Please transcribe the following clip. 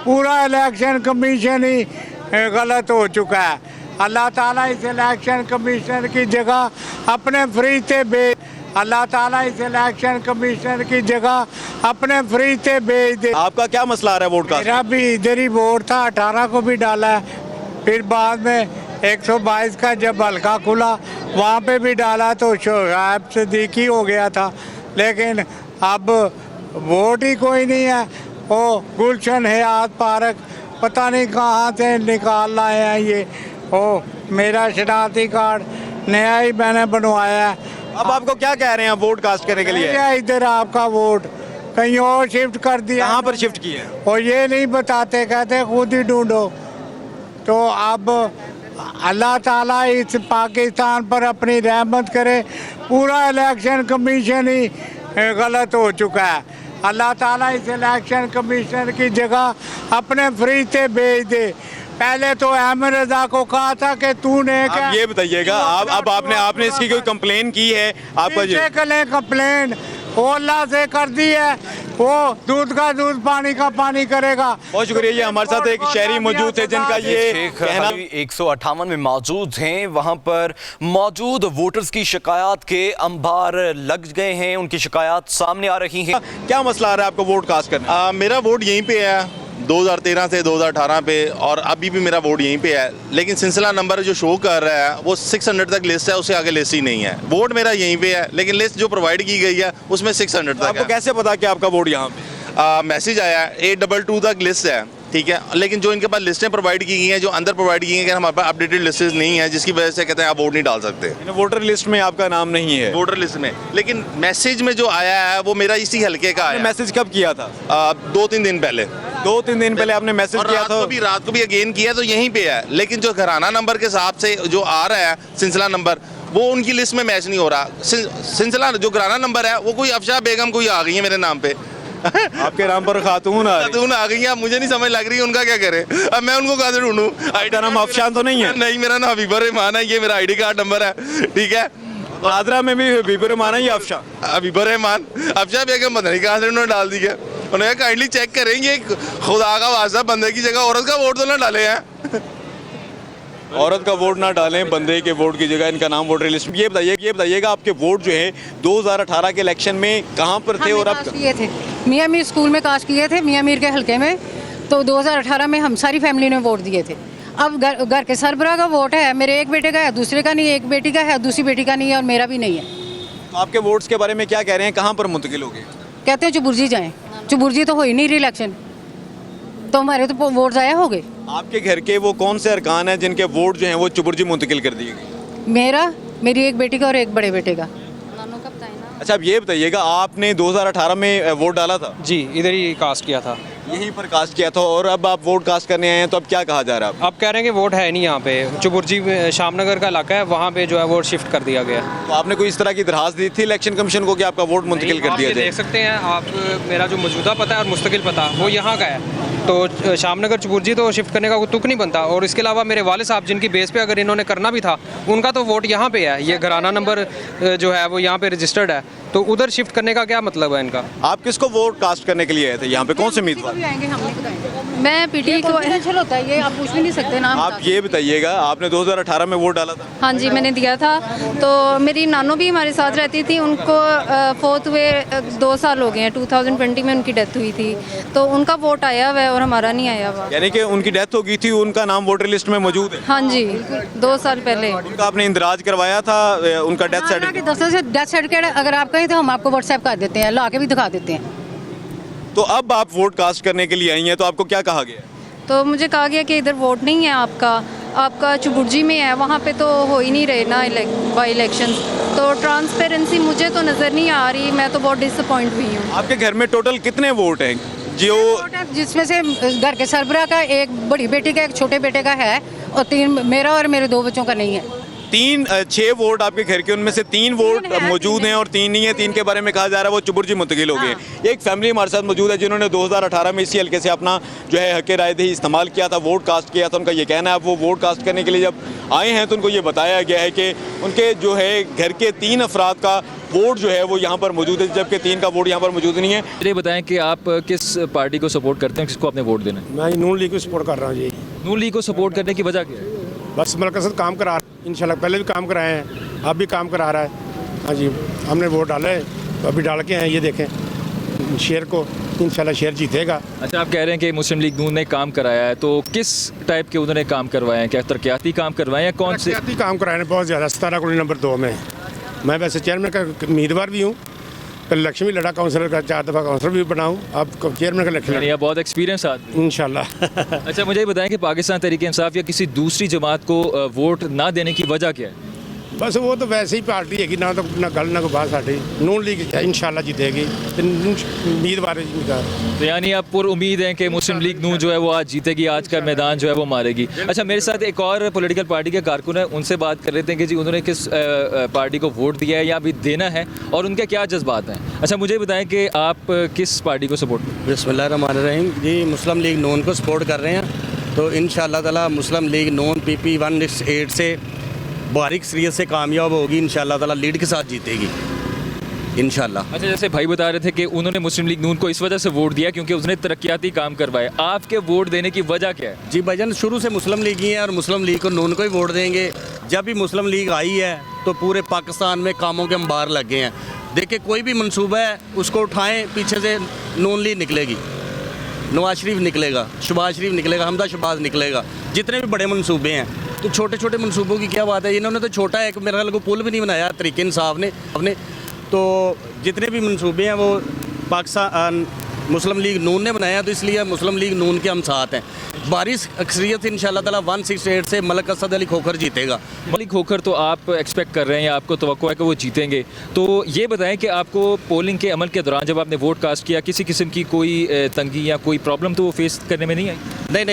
पूरा election commission ही गलत हो चुका है। अल्लाह ताला इस इलेक्शन कमीशन की जगह अपने फरिश्ते भेज अल्लाह ताला इस इलेक्शन कमीशन की जगह अपने फरिश्ते भेज दे। आपका क्या मसला आ रहा है वोट का? मेरा भी इधर ही वोट था, 18 को भी डाला है, फिर बाद में 122 का जब हल्का खुला वहाँ पे भी डाला तो शोएब सिद्दीकी हो गया था, लेकिन अब वोट ही कोई नहीं है। वो गुलशन हयात पार्क पता नहीं कहाँ से निकाल लाए हैं ये। ओ मेरा शनाख्ती कार्ड नया ही मैंने बनवाया है। अब आपको क्या कह रहे हैं वोट कास्ट करने के लिए? क्या इधर आपका वोट कहीं और शिफ्ट कर दिया? कहाँ पर शिफ्ट किए? और ये नहीं बताते, कहते खुद ही ढूंढो। तो अब अल्लाह ताला इस पाकिस्तान पर अपनी रहमत करे। पूरा इलेक्शन कमीशन ही गलत हो चुका है। अल्लाह ताला इस इलेक्शन कमीशन की जगह अपने फरिश्ते भेज दे। पहले तो अहमद रजा को कहा था कि तूने क्या, आप ये बताइएगा, अब आपने इसकी कोई कंप्लेन की है? आपका ये कंप्लेन वो अल्लाह से कर दी है, वो दूध का दूध पानी का पानी करेगा। बहुत शुक्रिया। ये हमारे साथ एक शहरी मौजूद थे जिनका ये कहना 158 में मौजूद हैं। वहां पर मौजूद वोटर्स की शिकायत के अंबार लग गए हैं, उनकी शिकायत सामने आ रही हैं। क्या मसला आ रहा है आपको वोट कास्ट करना? मेरा वोट यहीं पे है 2013 से 2018 पे, और अभी भी मेरा वोट यहीं पे है, लेकिन सिलसिला नंबर जो शो कर रहा है वो 600 तक लिस्ट है, उससे आगे लिस्ट ही नहीं है। वोट मेरा यहीं पे है, लेकिन लिस्ट जो प्रोवाइड की गई है उसमें 600 तक आपको है। कैसे पता कि आपका वोट यहाँ पे? मैसेज आया है 822 तक लिस्ट है, ठीक है, लेकिन जो इनके पास लिस्टें प्रोवाइड की गई हैं, जो अंदर प्रोवाइड की गई हैं, हमारे पास अपडेटेड लिस्टें नहीं है, जिसकी वजह से कहते हैं आप वोट नहीं डाल सकते वोटर लिस्ट में आपका नाम नहीं है? वोटर लिस्ट में, लेकिन मैसेज में जो आया है वो मेरा इसी हल्के का आया। मैसेज कब किया था? 2-3 दिन पहले। 2-3 दिन पहले आपने मैसेज किया था? रात को भी अगेन किया तो यहीं पे है, लेकिन जो घराना नंबर के हिसाब से जो आ रहा है सिलसिला नंबर, वो उनकी लिस्ट में मैच नहीं हो रहा। सिलसिला जो घराना नंबर है वो कोई अफशा बेगम कोई आ गई है मेरे नाम पे। आपके नाम पर खातून आ गई है, मुझे नहीं समझ लग रही उनका क्या करे। अब मैं उनको कहाँ से ढूंढूं? आपका नाम अफशान तो नहीं है? नहीं, मेरा नाम हबीबुर रहमान है, ये मेरा आईडी कार्ड नंबर है, ठीक है। आदरा में भी हबीबुर रहमान है या अफशा? हबीबुर रहमान। अफशा बेगम पता नहीं कहाँ से उन्होंने डाल दी है। उन्होंने काइंडली चेक करेंगे, खुदा का वास्ता बंदे की जगह औरत का वोट तो ना डाले हैं। औरत का वोट ना डालें, बंदे के वोट की जगह इनका नाम वोटर लिस्ट। ये बताइएगा आपके वोट जो है 2018 के इलेक्शन में कहाँ पर थे? और आप किए थे मियाँ मीर स्कूल में कास्ट किए थे, मियाँ मीर के हल्के में। तो 2018 में हम सारी फैमिली ने वोट दिए थे। अब घर के सरबराह का वोट है, मेरे एक बेटे का है, दूसरे का नहीं है, एक बेटी का है, दूसरी बेटी का नहीं है, और मेरा भी नहीं है। तो आपके वोट्स के बारे में क्या कह रहे हैं? कहाँ पर मुंतकिल हो गए? कहते हैं चुबुर्जी जाएँ। चुबुर्जी तो हो ही नहीं रही इलेक्शन, तो हमारे तो वोट ज़ाया हो गए। आपके घर के वो कौन से अरकान हैं जिनके वोट जो हैं वो चुबुर्जी मुंतकिल कर दिए गए? मेरी एक बेटी का और एक बड़े बेटे का। अच्छा, अब ये बताइएगा, आपने 2018 में वोट डाला था? जी, इधर ही कास्ट किया था। यहीं पर कास्ट किया था, और अब आप वोट कास्ट करने आए हैं, तो अब क्या कहा जा रहा है? अब कह रहे हैं कि वोट है नहीं यहाँ पे। चुबुर्जी शामनगर का इलाका है, वहाँ पे जो है वोट शिफ्ट कर दिया गया। तो आपने कोई इस तरह की दरखास्त दी थी इलेक्शन कमीशन को कि आपका वोट मुंतकिल कर दिया जाए? देख सकते हैं आप, मेरा जो मौजूदा पता है और मुस्तकिल पता वो यहाँ का है। तो शामनगर चुबुर्जी तो शिफ्ट करने का कोई तुक नहीं बनता। और इसके अलावा मेरे वाले साहब जिनकी बेस पे अगर इन्होंने करना भी था, उनका तो वोट यहाँ पे है। ये घराना नंबर जो है वो यहाँ पे रजिस्टर्ड है, तो उधर शिफ्ट करने का क्या मतलब है इनका? आप किसको वोट कास्ट करने के लिए आए थे? यहाँ पे कौन से उम्मीदवार? मैं पीटी को होता है ये, आप पूछ भी नहीं सकते नाम। आप ये बताइएगा, आपने 2018 में वोट डाला था? हाँ जी, मैंने दिया था। तो मेरी नानो भी हमारे साथ रहती थी, उनको 4th हुए 2 साल हो गए हैं। 2020 में उनकी डेथ हुई थी, तो उनका वोट आया हुआ है और हमारा नहीं आया हुआ। यानी कि उनकी डेथ हो गई थी, उनका नाम वोटर लिस्ट में मौजूद है? हाँ जी, 2 साल पहले। उनका आपने इंदराज करवाया था, उनका डेथ सर्टिफिकेट? डेथ सर्टिफिकेट अगर आप कहें तो हम आपको व्हाट्सएप कर देते हैं, ला के भी दिखा देते हैं। तो अब आप वोट कास्ट करने के लिए आई हैं, तो आपको क्या कहा गया? तो मुझे कहा गया कि इधर वोट नहीं है आपका चुबुर्जी में है, वहाँ पे तो हो ही नहीं रहे ना बाई इलेक्शन। तो ट्रांसपेरेंसी मुझे तो नज़र नहीं आ रही, मैं तो बहुत डिसअपॉइंट हुई हूँ। आपके घर में टोटल कितने वोट हैं? जिसमें से घर के सरबराह का एक बड़ी बेटी का, एक छोटे बेटे का है, और 3 मेरा और मेरे 2 बच्चों का नहीं है। 6 वोट आपके घर के, उनमें से 3 वोट मौजूद हैं और 3 नहीं है। 3 के बारे में कहा जा रहा है वो चुबुर्जी मुंतकिल हो गए। एक फैमिली हमारे साथ मौजूद है जिन्होंने 2018 में इसी हल्के से अपना जो है हक राय दही इस्तेमाल किया था, वोट कास्ट किया था। उनका ये कहना है, वो वोट कास्ट करने के लिए जब आए हैं तो उनको ये बताया गया है कि उनके जो है घर के 3 अफराद का वोट जो है वो यहाँ पर मौजूद है, जबकि 3 का वोट यहाँ पर मौजूद नहीं है। ये बताएं कि आप किस पार्टी को सपोर्ट करते हैं, किसको आपने वोट देना है? मैं नून लीग को सपोर्ट कर रहा हूँ जी। नून लीग को सपोर्ट करने की वजह क्या है? बस मलका साहब काम करा इंशाल्लाह, पहले भी काम कराए हैं, अब भी काम करा रहा है। हाँ जी, हमने वोट डाला है तो अभी डाल के हैं, ये देखें शेर को, इंशाल्लाह शेर जीतेगा। अच्छा, आप कह रहे हैं कि मुस्लिम लीग नून ने काम कराया है, तो किस टाइप के उन्होंने काम करवाए हैं? क्या तरक्याती काम करवाए हैं? कौन से तरक्याती काम कराए हैं? बहुत ज़्यादा। 17 कॉलोनी नंबर 2 में मैं वैसे चेयरमैन का उम्मीदवार भी हूँ, कल इलेक्शन भी लड़ा, काउंसलर का 4 दफ़ा काउंसलर भी बनाऊँ, अब चेयरमैन का इलेक्शन यानी आप बहुत एक्सपीरियंस आदमी। इंशाल्लाह। अच्छा, मुझे ये बताएं कि पाकिस्तान तहरीक इंसाफ या किसी दूसरी जमात को वोट ना देने की वजह क्या है? बस वो तो वैसे ही पार्टी है कि ना तो ना गल ना कोई बात साड़ी। नून लीग इंशाल्लाह जीतेगी, उम्मीदवार है जिनका। तो यानी आप पूरी उम्मीद है कि मुस्लिम लीग नून जो है वो आज जीतेगी, आज का मैदान जो है वो मारेगी। अच्छा, मेरे साथ एक और पॉलिटिकल पार्टी के कारकुन है, उनसे बात कर लेते हैं कि जी उन्होंने किस पार्टी को वोट दिया है या अभी देना है और उनके क्या जज्बात हैं। अच्छा, मुझे बताएं कि आप किस पार्टी को सपोर्ट करते हैं? बिस्मिल्लाहिर्रहमानिर्रहीम जी, मुस्लिम लीग नून को सपोर्ट कर रहे हैं, तो इंशाअल्लाह ताला मुस्लिम लीग नून PP 168 से बारीक शरीयत से कामयाब होगी, इंशाअल्लाह ताला लीड के साथ जीतेगी इंशाअल्लाह। अच्छा, जैसे भाई बता रहे थे कि उन्होंने मुस्लिम लीग नून को इस वजह से वोट दिया क्योंकि उसने तरक्याती काम करवाए, आपके वोट देने की वजह क्या है? जी भाईजान, शुरू से मुस्लिम लीग ही है और मुस्लिम लीग को नून को ही वोट देंगे। जब भी मुस्लिम लीग आई है तो पूरे पाकिस्तान में कामों के अंबार लग गए हैं। देखिए, कोई भी मनसूबा है उसको उठाएँ, पीछे से नून लीग निकलेगी, नवाज शरीफ निकलेगा, शहबाज शरीफ निकलेगा, हमदा शहबाज निकलेगा, जितने भी बड़े मनसूबे हैं। तो छोटे छोटे मनसूबों की क्या बात है, इन्होंने तो छोटा है, मेरे ख्याल को पुल भी नहीं बनाया तरीके इंसाफ ने। तो जितने भी मनसूबे हैं वो पाकिस्तान मुस्लिम लीग नून ने बनाया, तो इसलिए मुस्लिम लीग नून के हम साथ हैं। बारिश अक्सरियत से इंशाल्लाह ताला 168 से मलिक असद अली खोखर जीतेगा। मलिक खोखर तो आप एक्सपेक्ट कर रहे हैं या आपको तवक्को है कि वो जीतेंगे, तो ये बताएं कि आपको पोलिंग के अमल के दौरान जब आपने वोट कास्ट किया, किसी किस्म की कोई तंगी या कोई प्रॉब्लम तो वो फेस करने में नहीं आई? नहीं,